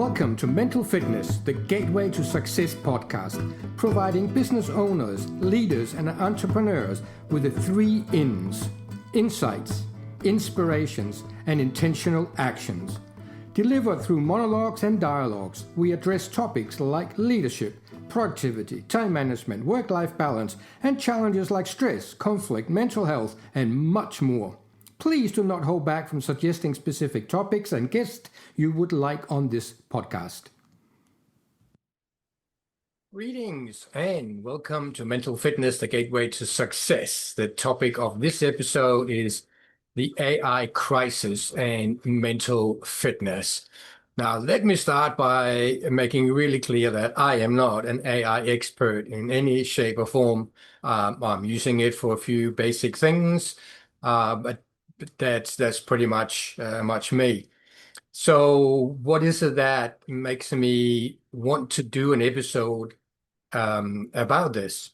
Welcome to Mental Fitness, the Gateway to Success podcast, providing business owners, leaders, and entrepreneurs with the 3 INs: insights, inspirations, and intentional actions. Delivered through monologues and dialogues, we address topics like leadership, productivity, time management, work-life balance, and challenges like stress, conflict, mental health, and much more. Please do not hold back from suggesting specific topics and guests you would like on this podcast. Greetings and welcome to Mental Fitness, the Gateway to Success. The topic of this episode is the AI crisis and mental fitness. Now, let me start by making really clear that I am not an AI expert in any shape or form. I'm using it for a few basic things, but that's pretty much me. So what is it that makes me want to do an episode about this?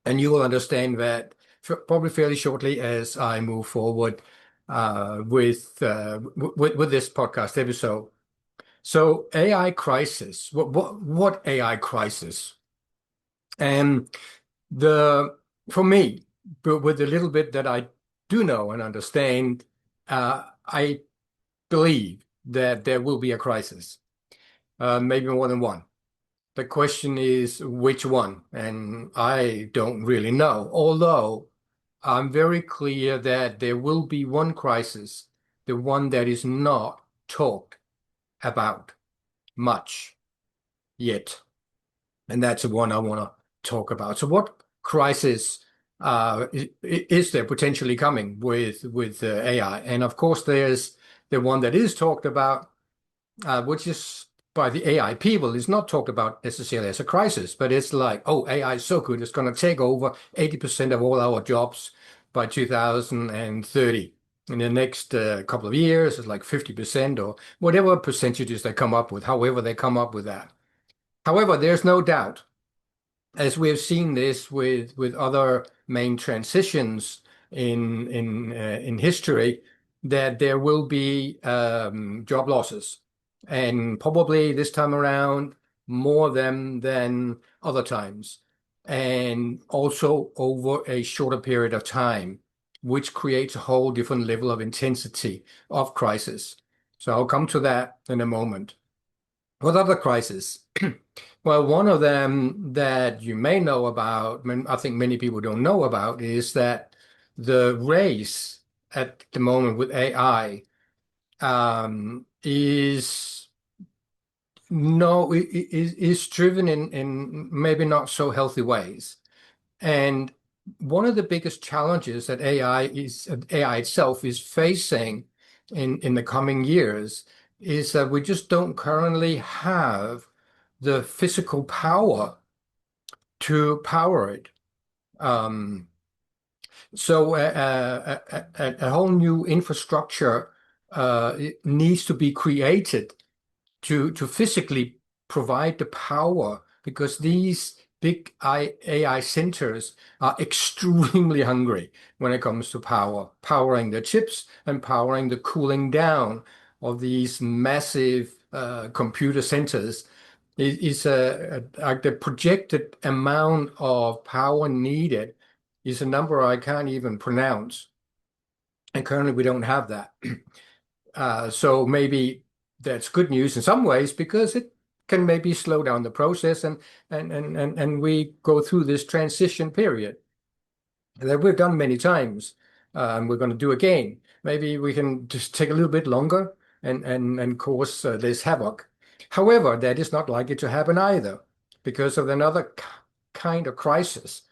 And you will understand that probably fairly shortly as I move forward with this podcast episode. So AI crisis. What AI crisis? And for me, but with the little bit that I do know and understand, I believe that there will be a crisis, maybe more than one. The question is which one, and I don't really know, although I'm very clear that there will be one crisis, the one that is not talked about much yet, and that's the one I want to talk about. So what crisis is there potentially coming with AI? And of course, there's the one that is talked about, which is by the AI people, is not talked about necessarily as a crisis, but it's like, oh, AI is so good, it's going to take over 80% of all our jobs by 2030. In the next couple of years, it's like 50% or whatever percentages they come up with, however they come up with that. However, there's no doubt, as we have seen this with other main transitions in history, that there will be job losses, and probably this time around more than other times, and also over a shorter period of time, which creates a whole different level of intensity of crisis. So I'll come to that in a moment. What other crises? Well, one of them that you may know about, I think many people don't know about, is that the race at the moment with AI is driven in maybe not so healthy ways. And one of the biggest challenges that AI itself is facing in the coming years is that we just don't currently have the physical power to power it. So a whole new infrastructure needs to be created to physically provide the power, because these big AI centers are extremely hungry when it comes to powering the chips and powering the cooling down of these massive computer centers. Is like the projected amount of power needed is a number I can't even pronounce, and currently we don't have that. So maybe that's good news in some ways, because it can maybe slow down the process and we go through this transition period that we've done many times, and we're going to do again. Maybe we can just take a little bit longer and cause this havoc. However, that is not likely to happen either, because of another kind of crisis,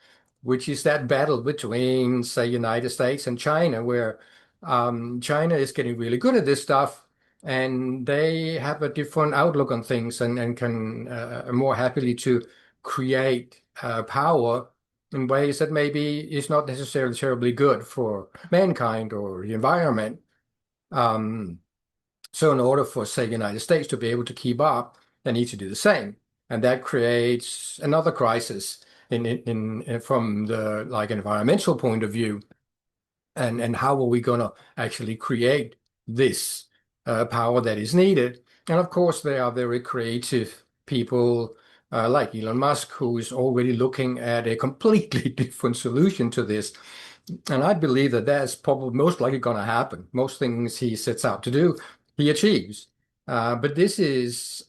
which is that battle between, say, United States and China, where China is getting really good at this stuff, and they have a different outlook on things and can more happily to create power in ways that maybe is not necessarily terribly good for mankind or the environment. So in order for, say, the United States to be able to keep up, they need to do the same. And that creates another crisis from the environmental point of view. And how are we going to actually create this power that is needed? And of course, there are very creative people like Elon Musk, who is already looking at a completely different solution to this. And I believe that that's probably most likely going to happen. Most things he sets out to do, he achieves. But this is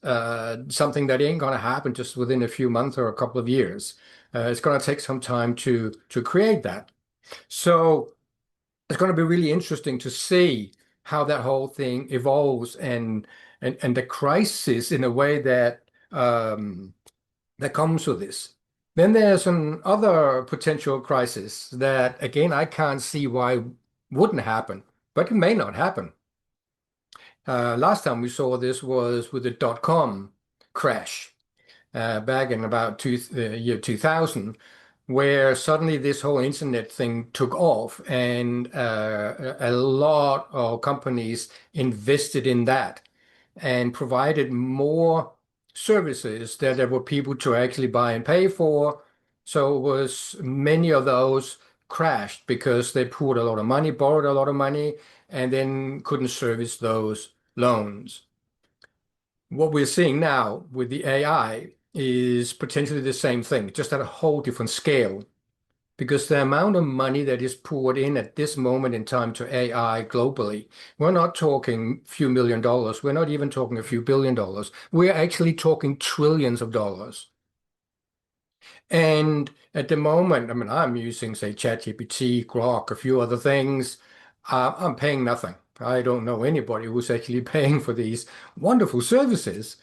something that ain't going to happen just within a few months or a couple of years. It's going to take some time to create that. So it's going to be really interesting to see how that whole thing evolves and the crisis in a way that comes with this. Then there's an other potential crisis that again I can't see why wouldn't happen, but it may not happen. Last time we saw this was with the dot-com crash back in about year 2000, where suddenly this whole internet thing took off and a lot of companies invested in that and provided more services that there were people to actually buy and pay for. So it was many of those crashed because they poured a lot of money, borrowed a lot of money, and then couldn't service those loans. What we're seeing now with the AI is potentially the same thing, just at a whole different scale. Because the amount of money that is poured in at this moment in time to AI globally, we're not talking a few $1 million. We're not even talking a few $1 billion. We're actually talking trillions of dollars. And at the moment, I mean, I'm using, say, ChatGPT, Grok, a few other things. I'm paying nothing. I don't know anybody who's actually paying for these wonderful services.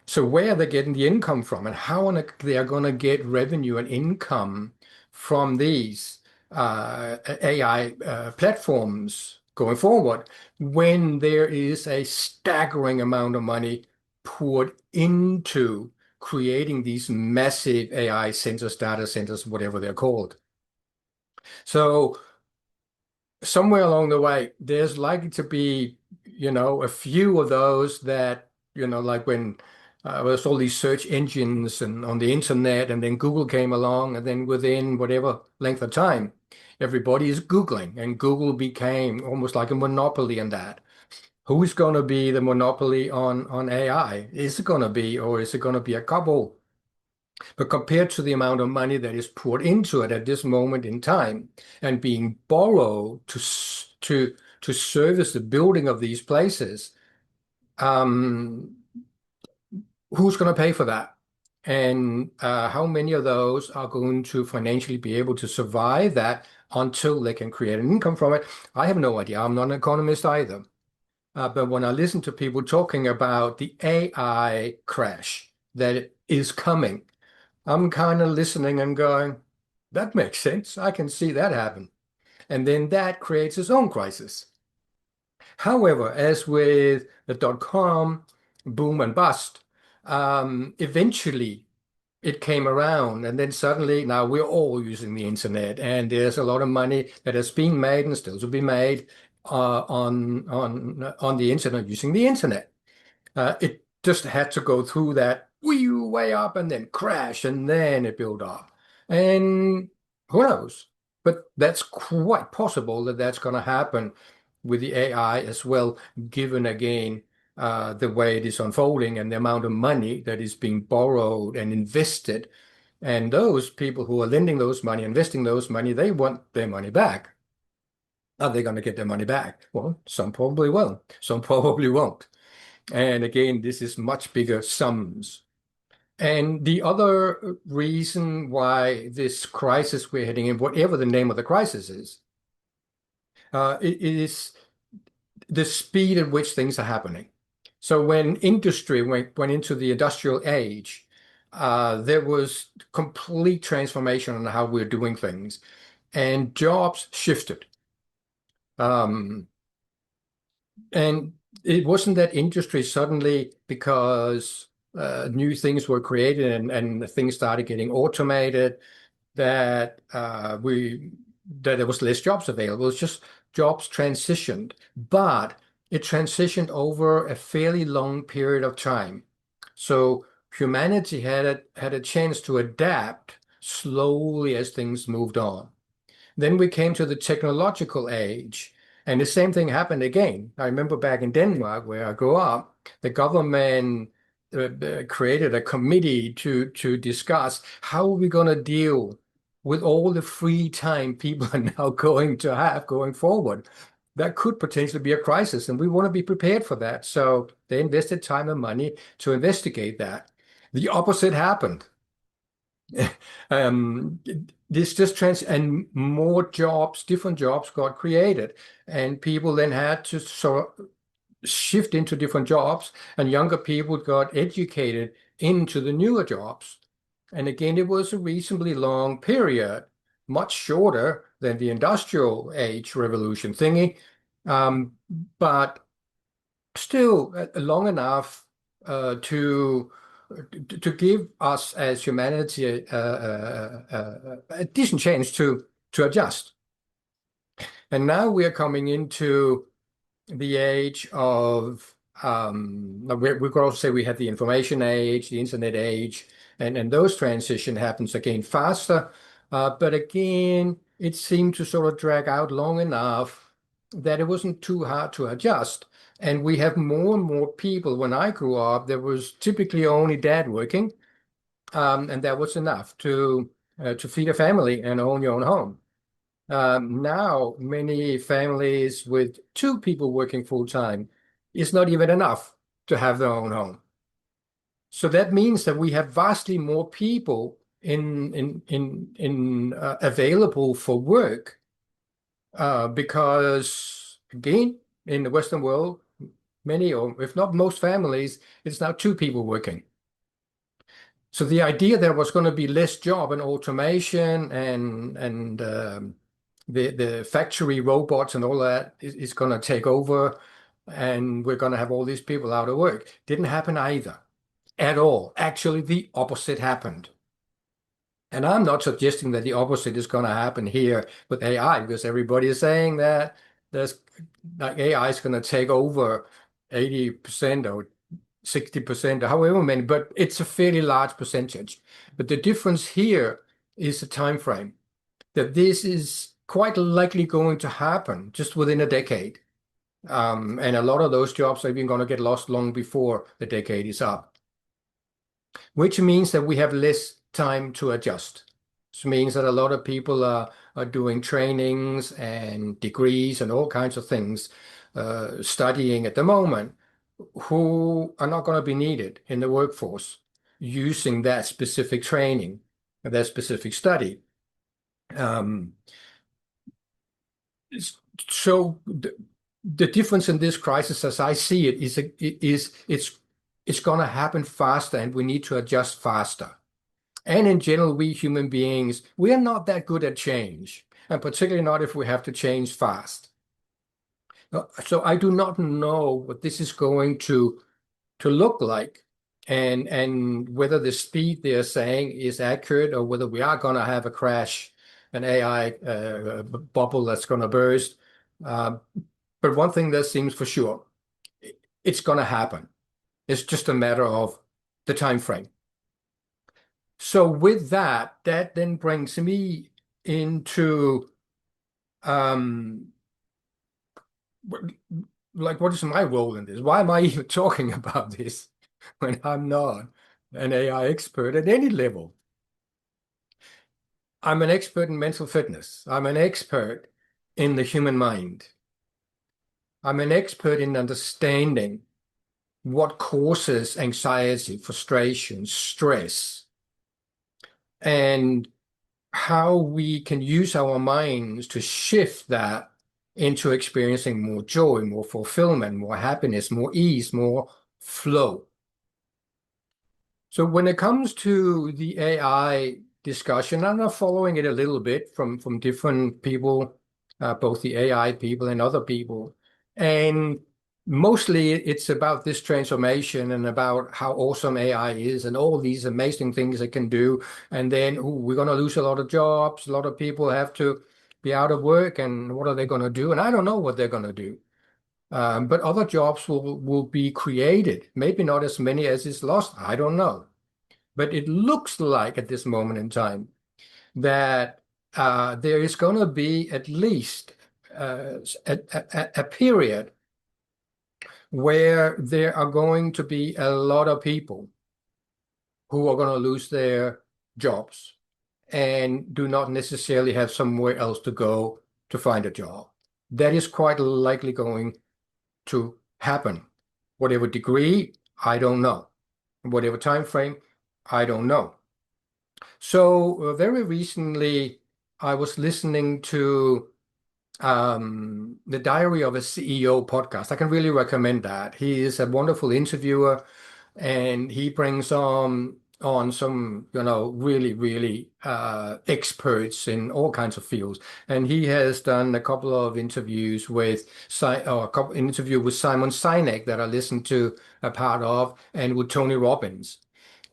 So where are they getting the income from, and how they are going to get revenue and income from these AI platforms going forward when there is a staggering amount of money poured into creating these massive AI centers, data centers, whatever they're called. So somewhere along the way, there's likely to be, a few of those that, like when there's all these search engines and on the internet, and then Google came along, and then within whatever length of time, everybody is Googling, and Google became almost like a monopoly in that. Who's going to be the monopoly on AI? Is it going to be, or is it going to be a couple? But compared to the amount of money that is poured into it at this moment in time and being borrowed to service the building of these places, um, who's going to pay for that? And how many of those are going to financially be able to survive that until they can create an income from it? I have no idea. I'm not an economist either. But when I listen to people talking about the AI crash that is coming, I'm kind of listening and going, that makes sense. I can see that happen. And then that creates its own crisis. However, as with the dot-com boom and bust, eventually it came around, and then suddenly now we're all using the internet, and there's a lot of money that is being made and still to be made on the internet using the internet. It just had to go through that way up and then crash and then it built up. And who knows? But that's quite possible that that's going to happen with the AI as well, given again the way it is unfolding and the amount of money that is being borrowed and invested. And those people who are lending those money, investing those money, they want their money back. Are they going to get their money back? Well, some probably will. Some probably won't. And again, this is much bigger sums. And the other reason why this crisis we're heading in, whatever the name of the crisis is, it is the speed at which things are happening. So when industry went into the industrial age, there was complete transformation on how we're doing things, and jobs shifted. Um, And it wasn't that industry suddenly because new things were created and things started getting automated that that there was less jobs available. It's just jobs transitioned, but it transitioned over a fairly long period of time. So humanity had a chance to adapt slowly as things moved on. Then we came to the technological age, And the same thing happened again. I remember back in Denmark, where I grew up, the government created a committee to discuss how are we going to deal with all the free time people are now going to have going forward. That could potentially be a crisis, and we want to be prepared for that. So they invested time and money to investigate that. The opposite happened. Um, this just trans and more jobs, different jobs got created, and people then had to sort of shift into different jobs, and younger people got educated into the newer jobs. And again, it was a reasonably long period, much shorter than the industrial age revolution thingy, um, but still long enough to give us as humanity a decent chance to adjust. And now we are coming into the age of we could also say we have the information age, the internet age, and those transition happens again faster. But again, it seemed to sort of drag out long enough that it wasn't too hard to adjust. And we have more and more people. When I grew up, there was typically only dad working, and that was enough to feed a family and own your own home. Now, many families with two people working full time is not even enough to have their own home. So that means that we have vastly more people in available for work because again, in the Western world, many or if not most families, it's now two people working. So the idea there was going to be less job and automation and the factory robots and all that is going to take over, and we're going to have all these people out of work. Didn't happen either at all. Actually, the opposite happened. And I'm not suggesting that the opposite is going to happen here with AI, because everybody is saying that there's like AI is going to take over 80% or 60% or however many, but it's a fairly large percentage. But the difference here is the time frame, that this is quite likely going to happen just within a decade. And a lot of those jobs are even going to get lost long before the decade is up, which means that we have less time to adjust. Which means that a lot of people are doing trainings and degrees and all kinds of things, studying at the moment, who are not going to be needed in the workforce using that specific training, that specific study. Um, so the difference in this crisis, as I see it, is it's going to happen faster, and we need to adjust faster. And in general, we human beings, we are not that good at change, and particularly not if we have to change fast. So I do not know what this is going to look like, and whether the speed they're saying is accurate, or whether we are going to have a crash, an AI bubble that's going to burst. But one thing that seems for sure, it's going to happen. It's just a matter of the time frame. So with that, that then brings me into um, what is my role in this? Why am I even talking about this when I'm not an AI expert at any level? I'm an expert in mental fitness. I'm an expert in the human mind. I'm an expert in understanding what causes anxiety, frustration, stress, and how we can use our minds to shift that into experiencing more joy, more fulfillment, more happiness, more ease, more flow. So when it comes to the AI discussion, I'm not following it a little bit from different people, both the AI people and other people. And mostly it's about this transformation and about how awesome AI is and all these amazing things it can do. And then we're going to lose a lot of jobs. A lot of people have to be out of work. And what are they going to do? And I don't know what they're going to do. But other jobs will be created. Maybe not as many as is lost. I don't know. But it looks like at this moment in time that there is going to be at least a period where there are going to be a lot of people who are going to lose their jobs and do not necessarily have somewhere else to go to find a job. That is quite likely going to happen. Whatever degree, I don't know. Whatever time frame, I don't know. So very recently, I was listening to the Diary of a CEO podcast. I can really recommend that. He is a wonderful interviewer, and he brings on some, really experts in all kinds of fields. And he has done a couple of interviews with interview with Simon Sinek that I listened to a part of, and with Tony Robbins.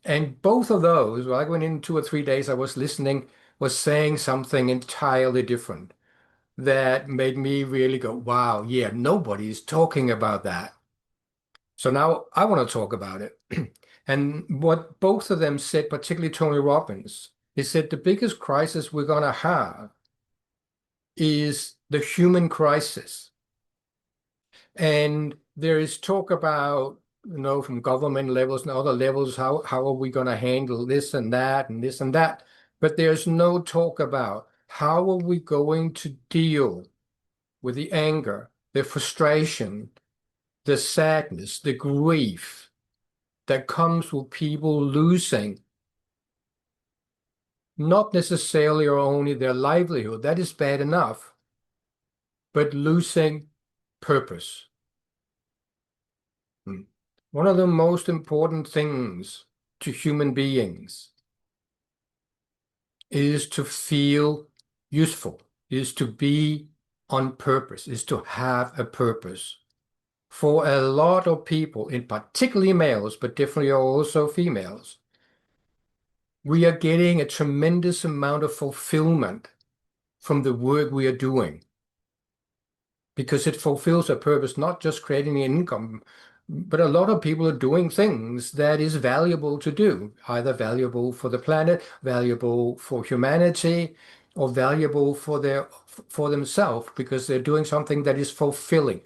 And both of those, I went in 2 or 3 days, I was listening, was saying something entirely different that made me really go, wow, yeah, nobody's talking about that. So now I want to talk about it. And what both of them said, particularly Tony Robbins, he said the biggest crisis we're going to have is the human crisis. And there is talk about, from government levels and other levels, how are we going to handle this and that and this and that. But there's no talk about how are we going to deal with the anger, the frustration, the sadness, the grief that comes with people losing not necessarily or only their livelihood, that is bad enough, but losing purpose. One of the most important things to human beings is to feel useful, is to be on purpose, is to have a purpose. For a lot of people, in particularly males, but definitely also females, we are getting a tremendous amount of fulfillment from the work we are doing because it fulfills a purpose, not just creating income, but a lot of people are doing things that is valuable to do, either valuable for the planet, valuable for humanity, or valuable for themselves because they're doing something that is fulfilling.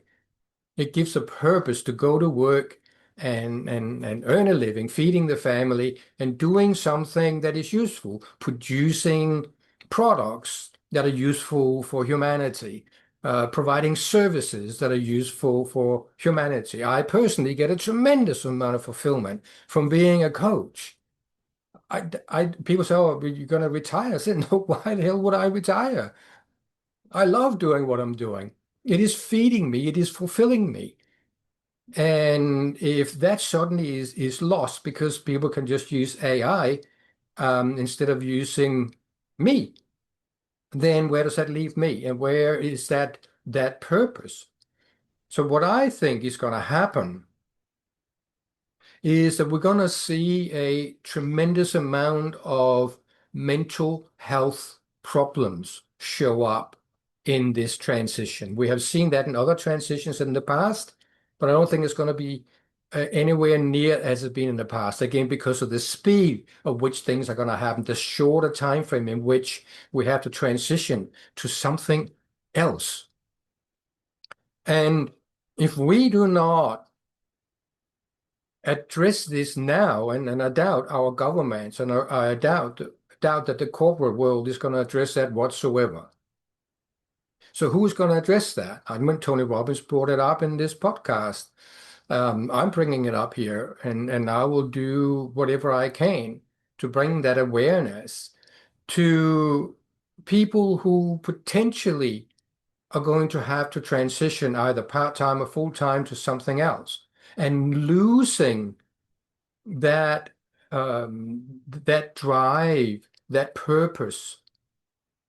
It gives a purpose to go to work and earn a living, feeding the family, and doing something that is useful, producing products that are useful for humanity, providing services that are useful for humanity. I personally get a tremendous amount of fulfillment from being a coach. People say, "Oh, you're going to retire." I said, "No, why the hell would I retire? I love doing what I'm doing. It is feeding me. It is fulfilling me." And if that suddenly is lost because people can just use AI instead of using me, then where does that leave me? And where is that purpose? So what I think is going to happen is that we're going to see a tremendous amount of mental health problems show up in this transition. We have seen that in other transitions in the past, but I don't think it's going to be anywhere near as it's been in the past. Again, because of the speed of which things are going to happen, the shorter time frame in which we have to transition to something else. And if we do not address this now, and I doubt our governments, and I doubt that the corporate world is going to address that whatsoever. So who's going to address that? I mean, Tony Robbins brought it up in this podcast. I'm bringing it up here, and I will do whatever I can to bring that awareness to people who potentially are going to have to transition either part-time or full-time to something else, and losing that drive, that purpose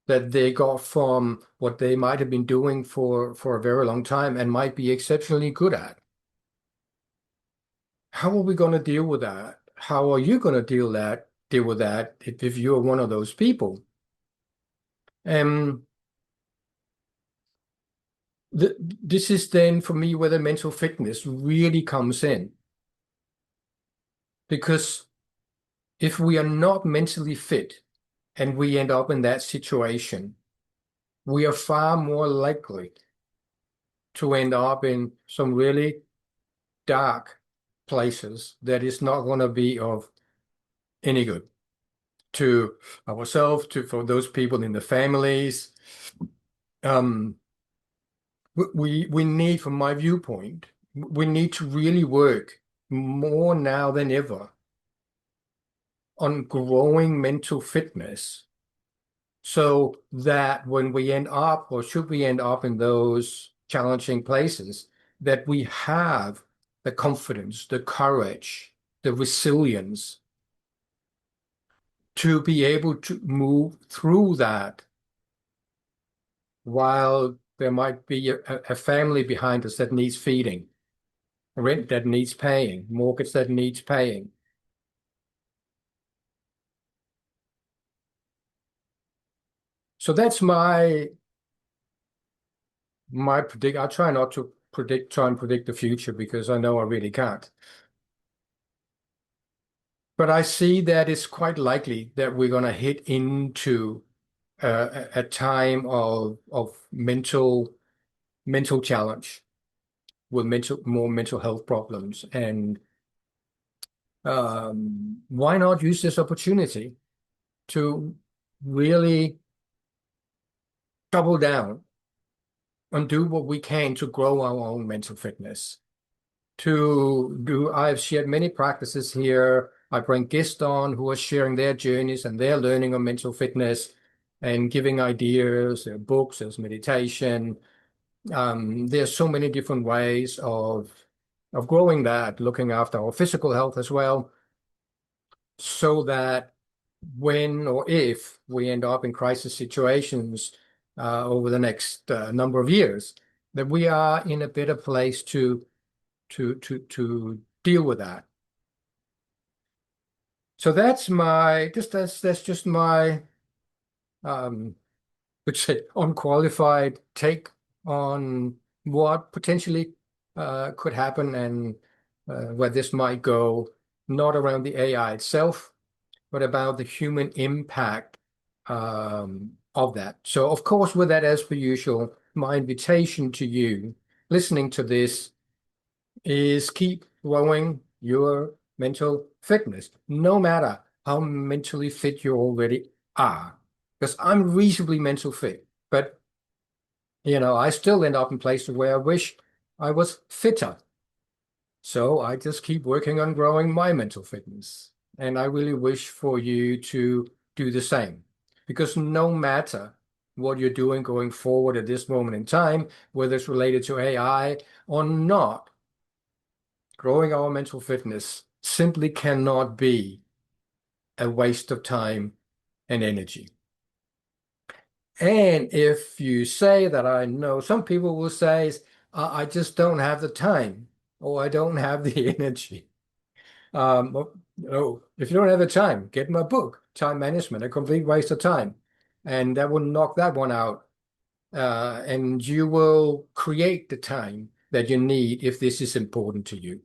that they got from what they might have been doing for a very long time and might be exceptionally good at. How are we going to deal with that? How are you going to deal with that if you're one of those people? Um, this is then for me where the mental fitness really comes in. Because if we are not mentally fit and we end up in that situation, we are far more likely to end up in some really dark places that is not going to be of any good to ourselves, to for those people in the families. Um, we need, from my viewpoint, we need to really work more now than ever on growing mental fitness so that when we end up, or should we end up in those challenging places, that we have the confidence, the courage, the resilience to be able to move through that while there might be a family behind us that needs feeding, rent that needs paying, mortgage that needs paying. So that's my predict. I try not to try and predict the future because I know I really can't. But I see that it's quite likely that we're going to hit into a time of mental challenge with more mental health problems. And why not use this opportunity to really double down and do what we can to grow our own mental fitness? I've shared many practices here. I bring guests on who are sharing their journeys and their learning on mental fitness and giving ideas. There are books, there's meditation. There's so many different ways of growing that, looking after our physical health as well, so that when or if we end up in crisis situations over the next number of years, that we are in a better place to deal with that. So that's just my um would say unqualified take on what potentially could happen and where this might go, not around the AI itself, but about the human impact of that. So of course, with that, as per usual, my invitation to you listening to this is keep growing your mental fitness, no matter how mentally fit you already are. Because I'm reasonably mental fit, but I still end up in places where I wish I was fitter. So I just keep working on growing my mental fitness. And I really wish for you to do the same. Because no matter what you're doing going forward at this moment in time, whether it's related to AI or not, growing our mental fitness simply cannot be a waste of time and energy. And if you say that, I know some people will say, I just don't have the time or I don't have the energy. Well, if you don't have the time, get my book, Time Management, a complete waste of time. And that will knock that one out. And you will create the time that you need if this is important to you.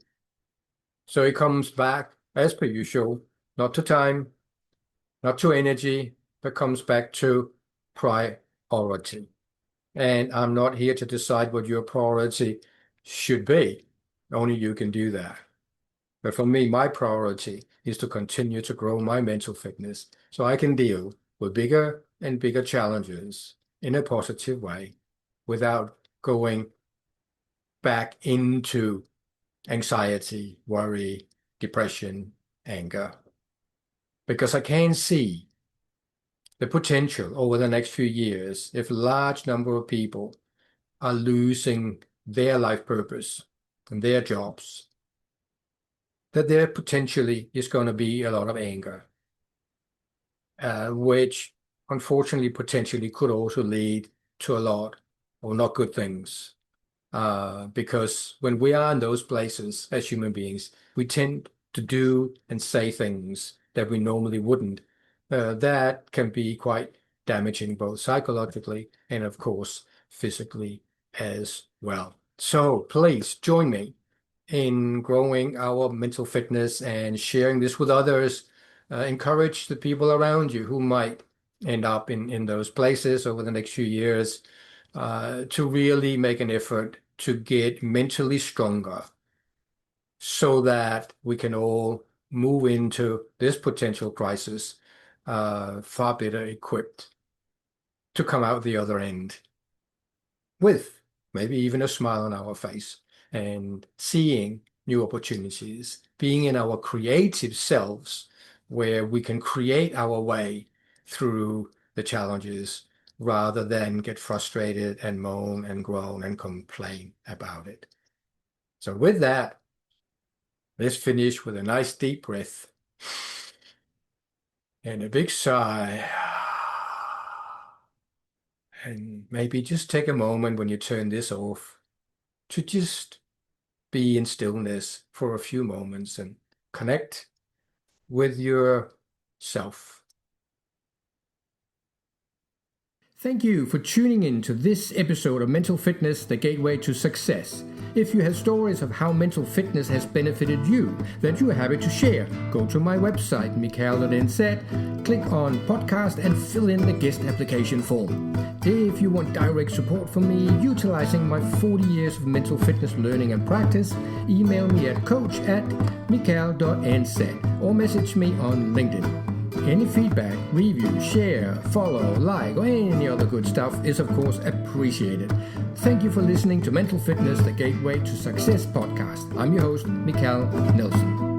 So it comes back, as per usual, not to time, not to energy, but comes back to priority. And I'm not here to decide what your priority should be. Only you can do that. But for me, my priority is to continue to grow my mental fitness so I can deal with bigger and bigger challenges in a positive way without going back into anxiety, worry, depression, anger. Because I can see the potential over the next few years if a large number of people are losing their life purpose and their jobs, that there potentially is going to be a lot of anger, which unfortunately potentially could also lead to a lot of not good things. Because when we are in those places as human beings, we tend to do and say things that we normally wouldn't. That can be quite damaging, both psychologically and, of course, physically as well. So please join me in growing our mental fitness and sharing this with others. Encourage the people around you who might end up in those places over the next few years, to really make an effort to get mentally stronger so that we can all move into this potential crisis far better equipped to come out the other end with maybe even a smile on our face and seeing new opportunities, being in our creative selves where we can create our way through the challenges rather than get frustrated and moan and groan and complain about it. So with that, let's finish with a nice deep breath and a big sigh. And maybe just take a moment when you turn this off to just be in stillness for a few moments and connect with yourself. Thank you for tuning in to this episode of Mental Fitness, the Gateway to Success. If you have stories of how mental fitness has benefited you that you are happy to share, go to my website, mikal.nz, click on podcast and fill in the guest application form. If you want direct support from me utilizing my 40 years of mental fitness learning and practice, email me at coach@mikal.nz or message me on LinkedIn. Any feedback, review, share, follow, like, or any other good stuff is, of course, appreciated. Thank you for listening to Mental Fitness, the Gateway to Success podcast. I'm your host, Mikal Nielsen.